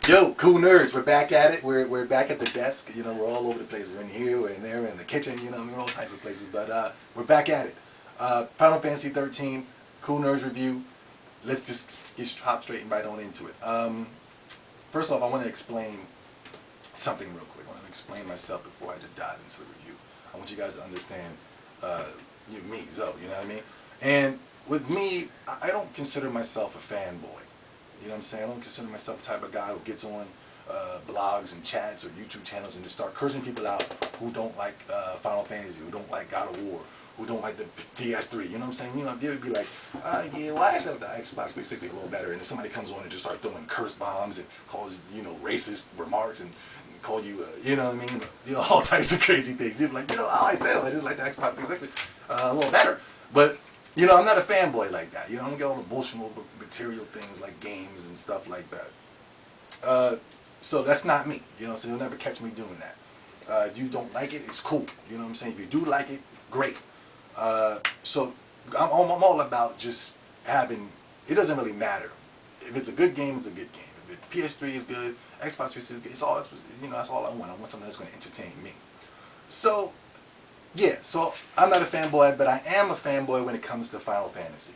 Yo, cool nerds, we're back at it. We're back at the desk. You know, we're all over the place. We're in here, we're in there, we're in the kitchen. You know, we're all types of places. But we're back at it. Final Fantasy 13, Cool Nerds review. Let's just hop straight and right on into it. First off, I want to explain something real quick. I want to explain myself before I just dive into the review. I want you guys to understand me, Zoe. You know what I mean? And with me, I don't consider myself a fanboy. You know what I'm saying? I don't consider myself the type of guy who gets on blogs and chats or YouTube channels and just start cursing people out who don't like Final Fantasy, who don't like God of War, who don't like the PS3. You know what I'm saying? You know, you'd be like, yeah, well, I accept the Xbox 360 a little better. And then somebody comes on and just start throwing curse bombs and calls, you know, racist remarks and call you, you know what I mean? You know, all types of crazy things. You'd be like, you know, I just like the Xbox 360 a little better. But you know, I'm not a fanboy like that. You know, I don't get all the emotional material things like games and stuff like that. So that's not me. You know, so you'll never catch me doing that. If you don't like it, it's cool. You know what I'm saying? If you do like it, great. So I'm all about just having, it doesn't really matter. If it's a good game, it's a good game. If the PS3 is good, Xbox 360 is good, it's all, you know, that's all I want. I want something that's going to entertain me. So yeah, so I'm not a fanboy, but I am a fanboy when it comes to Final Fantasy.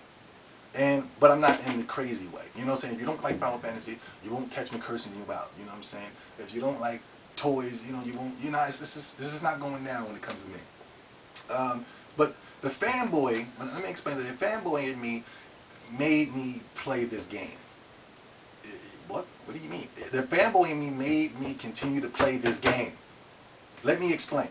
But I'm not in the crazy way. You know what I'm saying? If you don't like Final Fantasy, you won't catch me cursing you out. You know what I'm saying? If you don't like toys, you know, you won't, you know, this is not going down when it comes to me. But the fanboy, let me explain that. The fanboy in me made me play this game. What? What do you mean? The fanboy in me made me continue to play this game. Let me explain.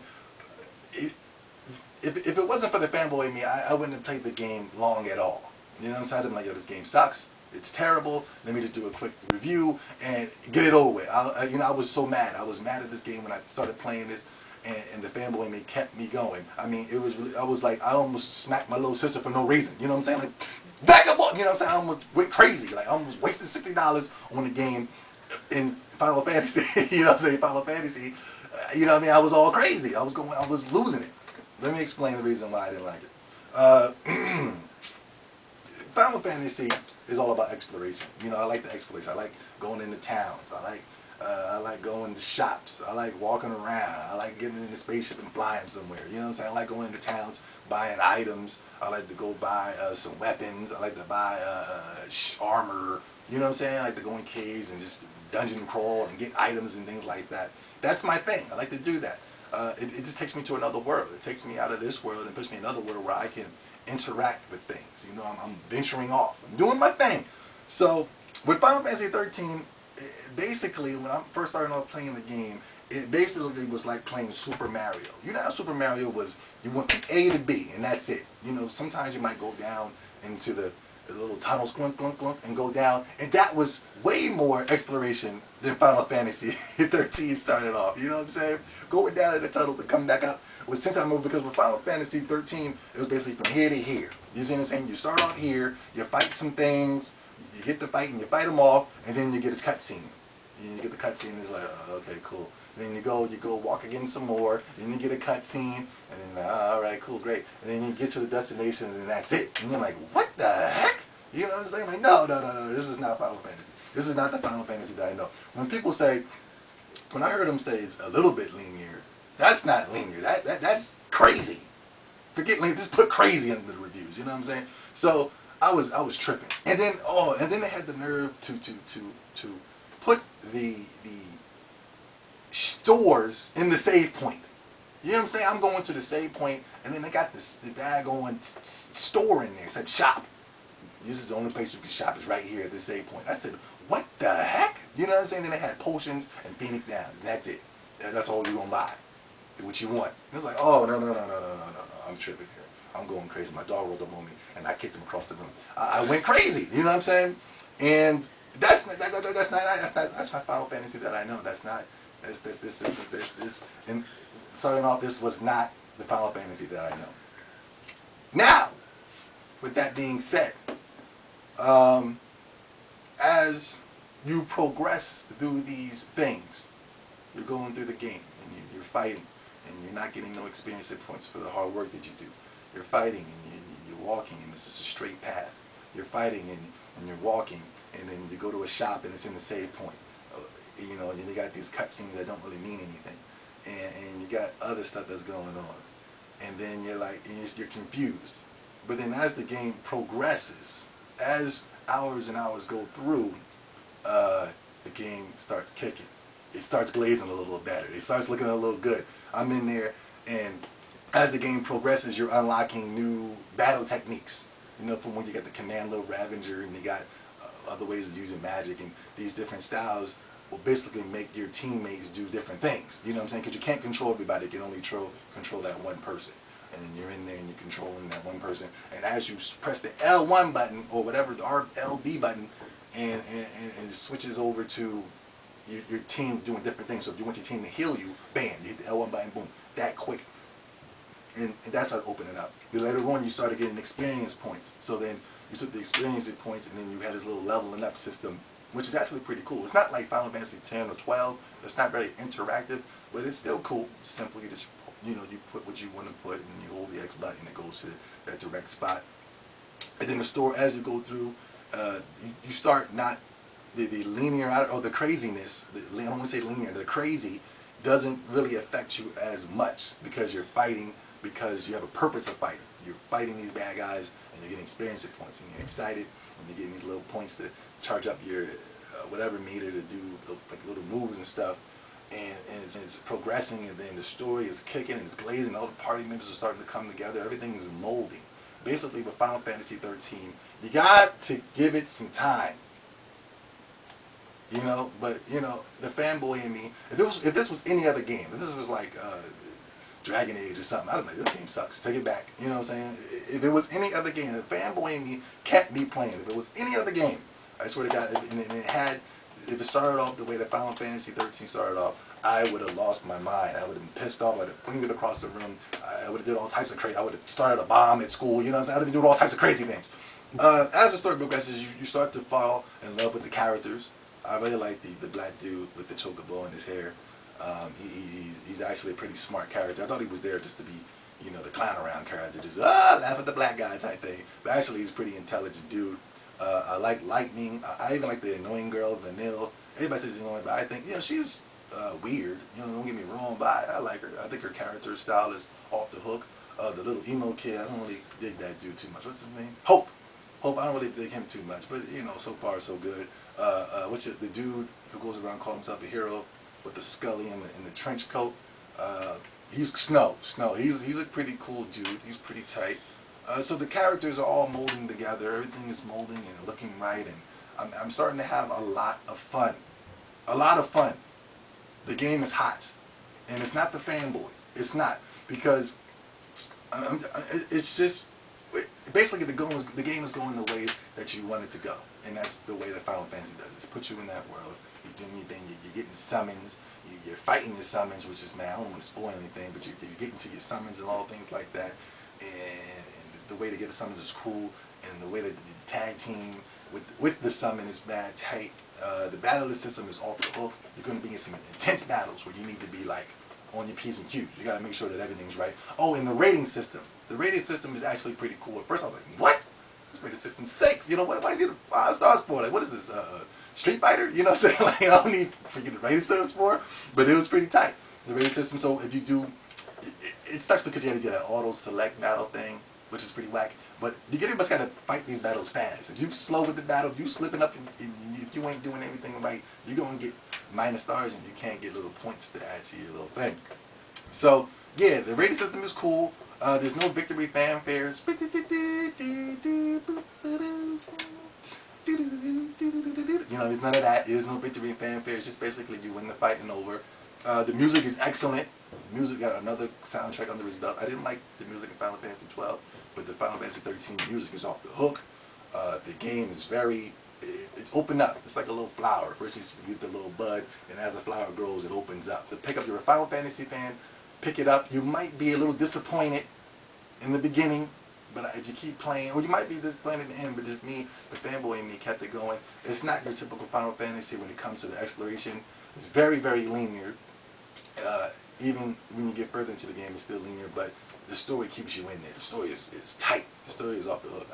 If it wasn't for the fanboy in me, I wouldn't have played the game long at all. You know what I'm saying? I'm like, yo, this game sucks. It's terrible. Let me just do a quick review and get it over with. You know, I was so mad. I was mad at this game when I started playing this, and the fanboy in me kept me going. I mean, it was really, I was like, I almost smacked my little sister for no reason. You know what I'm saying? Like, back up, you know what I'm saying? I almost went crazy. Like, I almost wasted $60 on the game in Final Fantasy. You know what I'm saying? Final Fantasy. You know what I mean? I was all crazy. I was losing it. Let me explain the reason why I didn't like it. Final Fantasy is all about exploration. You know, I like the exploration. I like going into towns. I like going to shops. I like walking around. I like getting in the spaceship and flying somewhere. You know what I'm saying? I like going into towns, buying items. I like to go buy some weapons. I like to buy armor. You know what I'm saying? I like to go in caves and just dungeon crawl and get items and things like that. That's my thing. I like to do that. It just takes me to another world. It takes me out of this world and puts me in another world where I can interact with things. You know, I'm venturing off. I'm doing my thing. So with Final Fantasy 13, basically when I first started off playing the game, it basically was like playing Super Mario. You know how Super Mario was, you went from A to B and that's it. You know, sometimes you might go down into the little tunnels, clunk, clunk, clunk, and go down. And that was way more exploration than Final Fantasy 13 started off. You know what I'm saying? Going down in the tunnels and coming back up was 10 times more, because with Final Fantasy 13, it was basically from here to here. You see what I'm saying? You start off here, you fight some things, you get the fight and you fight them off, and then you get a cutscene. You get the cutscene, it's like, okay, cool. And then you go walk again some more, and then you get a cutscene, and then, all right, cool, great. And then you get to the destination, and then that's it. And you're like, what the heck? You know what I'm saying? Like, no, this is not Final Fantasy. This is not the Final Fantasy that I know. When people say, when I heard them say it's a little bit linear, that's not linear. That's crazy. Forget linear, just put crazy under the reviews. You know what I'm saying? So I was tripping. And then they had the nerve to put the stores in the save point. You know what I'm saying? I'm going to the save point, and then they got the daggone store in there. It said shop. This is the only place you can shop, is right here at the save point. I said, what the heck? You know what I'm saying? Then they had potions and Phoenix Downs, and that's it. That's all you're going to buy. What you want. And it's like, oh, no. I'm tripping here. I'm going crazy. My dog rolled up on me, and I kicked him across the room. I went crazy. You know what I'm saying? And that's my Final Fantasy that I know. That's not, this. And starting off, this was not the Final Fantasy that I know. Now, with that being said, as you progress through these things, you're going through the game and you're fighting, and you're not getting no experience points for the hard work that you do. You're fighting and you're walking, and this is a straight path. You're fighting and you're walking, and then you go to a shop and it's in the save point. you know, and then you got these cutscenes that don't really mean anything, and you got other stuff that's going on, and then you're like, and you're confused. But then as the game progresses, as hours and hours go through, the game starts kicking. It starts glazing a little better. It starts looking a little good. I'm in there, and as the game progresses, you're unlocking new battle techniques. You know, from when you got the Command Little Ravager, and you got other ways of using magic, and these different styles will basically make your teammates do different things. You know what I'm saying? Because you can't control everybody. You can only control that one person. And then you're in there and you're controlling that one person. And as you press the L1 button, or whatever, the LB button, and it switches over to your team doing different things. So if you want your team to heal you, bam, you hit the L1 button, boom, that quick. And that's how it opened it up. Then later on, you started getting experience points. So then you took the experience points, and then you had this little leveling up system, which is actually pretty cool. It's not like Final Fantasy 10 or 12. It's not very interactive, but it's still cool. It's simple. You just, you know, you put what you want to put, and you hold the X button, and it goes to that direct spot. And then the story, as you go through, you start not the linear or the craziness. I don't want to say linear. The crazy doesn't really affect you as much because you're fighting, because you have a purpose of fighting. You're fighting these bad guys, and you're getting experience points, and you're excited, and you're getting these little points to charge up your whatever meter to do like little moves and stuff. And it's progressing, and then the story is kicking and it's glazing. All the party members are starting to come together. Everything is molding. Basically, with Final Fantasy 13, you got to give it some time. You know, but you know, the fanboy in me. If this was any other game, if this was like Dragon Age or something, I don't know. This game sucks. Take it back. You know what I'm saying? If it was any other game, the fanboy in me kept me playing. If it was any other game, I swear to God, if it started off the way that Final Fantasy 13 started off, I would have lost my mind. I would have been pissed off. I would have flinged it across the room. I would have did all types of crazy. I would have started a bomb at school. You know what I'm saying? I would have been doing all types of crazy things. As the story progresses, you start to fall in love with the characters. I really like the black dude with the chocobo in his hair. He's actually a pretty smart character. I thought he was there just to be, you know, the clown around character, just laugh at the black guy type thing. But actually, he's a pretty intelligent dude. I like Lightning. I even like the annoying girl, Vanille. Everybody says she's annoying, but I think, you know, she's weird. You know, don't get me wrong, but I like her. I think her character style is off the hook. The little emo kid, I don't really dig that dude too much. What's his name? Hope. Hope. I don't really dig him too much, but you know, so far so good. The dude who goes around calling himself a hero with the Scully in the trench coat. He's Snow. He's a pretty cool dude. He's pretty tight. So the characters are all molding together. Everything is molding and looking right, and I'm starting to have a lot of fun. A lot of fun. The game is hot, and it's not the fanboy. It's not, because it's just basically the game is going the way that you want it to go, and that's the way that Final Fantasy does. It's put you in that world. You're doing your thing. You're getting summons. You're fighting your summons, which is, man, I don't want to spoil anything, but you're getting to your summons and all things like that. And the way to get the summons is cool, and the way that the tag team with the summon is bad tight. The battle system is off the hook. You're going to be in some intense battles where you need to be like on your P's and Q's. You got to make sure that everything's right. Oh, and the rating system. The rating system is actually pretty cool. At first I was like, what? This rating system's 6. You know, what do I need 5 stars for? Like, what is this? Street Fighter? You know what I'm saying? Like, I don't need freaking rating systems for it. But it was pretty tight. The rating system. So if you do, it sucks because you had to get an auto select battle thing, which is pretty whack. But you get everybody's got to fight these battles fast. If you slow with the battle, if you slipping up, and if you ain't doing everything right, you're gonna get minus stars, and you can't get little points to add to your little thing. So yeah, the rating system is cool. There's no victory fanfares. You know, there's none of that. There's no victory fanfare. It's just basically you win the fight and over. The music is excellent. The music got another soundtrack under his belt. I didn't like the music in Final Fantasy 12, but the Final Fantasy 13 music is off the hook. The game is it's open up. It's like a little flower. First you get the little bud, and as the flower grows, it opens up. To pick up, you're a Final Fantasy fan, pick it up. You might be a little disappointed in the beginning, but if you keep playing, or you might be disappointed in the end, but just me, the fanboy in me, kept it going. It's not your typical Final Fantasy when it comes to the exploration. It's very, very linear. Even when you get further into the game, it's still linear, but the story keeps you in there. The story is tight. The story is off the hook.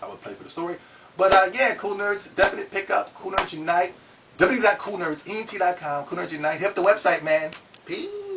I would play for the story. But yeah, Cool Nerds, definite pickup. Cool Nerdz Unite. www.coolnerdzunt.com. Cool Nerdz Unite. Hit up the website, man. Peace.